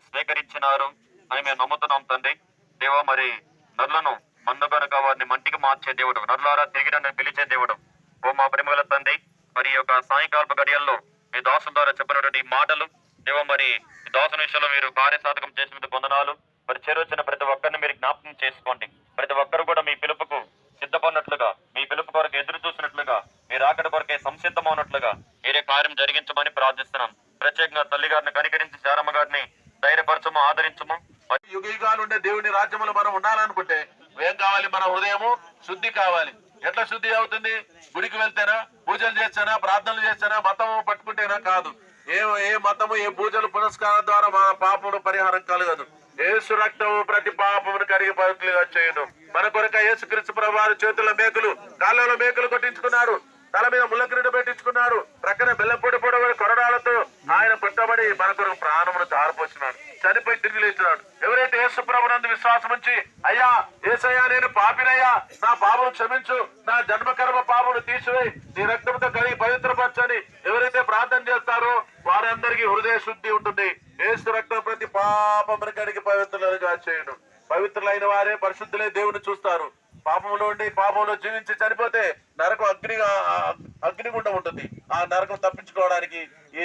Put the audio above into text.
స్వీకరించినారు అని మేము నమ్ముతున్నాం తండ్రి. దేవా, మరి నరులను మందుగనక వారిని మంటికి మార్చే దేవుడు, నరులారా తిరిగి నన్ను పిలిచే దేవుడు. ఓ మా ప్రేమగల తండ్రి, మరి ఈ యొక్క సాయంకాలపు గడియల్లో మీ దాసు ద్వారా చెప్పినటువంటి మాటలు దేవా, మరి ఈ దాసుని విషయంలో మీరు కార్యసాధకం చేసినందుకు వందనాలు. మరి చేరొచ్చిన ప్రతి ఒక్కరిని మీరు జ్ఞాపకం చేసుకోండి. ప్రతి ఒక్కరు కూడా మీ పిలుపుకు సిద్ధపడినట్లుగా, మీ పిలుపు కొరకు ఎదురు చూసినట్లుగా, మీరు అక్కడి కొరకే సంసిద్ధమవునట్లుగా మీరే కార్యం జరిగించమని ప్రార్థిస్తున్నాం. ప్రత్యేకంగా తల్లి గారిని కనికరించి శారమ్మ గారిని ధైర్యపరచము, ఆదరించము. యుగాలుండే దేవుని రాజ్యంలో మనం ఉండాలనుకుంటే ఏం కావాలి? మన హృదయము శుద్ధి కావాలి. ఎట్లా శుద్ధి అవుతుంది? గుడికి వెళ్తేనా, పూజలు చేస్తేనా, ప్రార్థనలు చేస్తేనా, మతము పట్టుకుంటేనా? కాదు. ఏ మతము, ఏ పూజలు పునస్కారం ద్వారా మన పాపమును పరిహారం కలగదు. యేసు రక్తము ప్రతి పాపమును కడిగి పవిత్రులుగా చేయడం. మన కొరక యేసుక్రీస్తు ప్రభువారు చేతుల మేకులు, కాళ్ళలో మేకులు కొట్టించుకున్నారు, తల మీద ముళ్ళ కిరీట పెట్టించుకున్నారు, ప్రక్కన బెల్లపొడి పొడవని కొరడాలతో ఆయన పుట్టబడి మన కొరకు ప్రాణమును దారిపోసినాడు, చనిపోయి తిరిగి లేచినాడు. ఎవరైతే యేసు ప్రభునందు విశ్వాసం ఉంచి, అయ్యా యేసయ్యా నేను పాపినయ్యా, నా పాపను క్షమించు, నా జన్మకర్మ పాపను తీసివేయి, నీ రక్తంతో కడిగి పవిత్రపరచని ఎవరైతే ప్రార్థన చేస్తారో వారందరికీ హృదయ శుద్ధి ఉంటుంది. యేసు రక్తం ప్రతి పాపమును కడిగి పవిత్రులుగా చేయడం. పవిత్రులైన వారే, పరిశుద్ధులే దేవుని చూస్తారు. పాపంలో ఉండి పాపంలో జీవించి చనిపోతే నరకం అగ్నిగుండం ఉంటుంది. ఆ నరకం తప్పించుకోవడానికి ఈ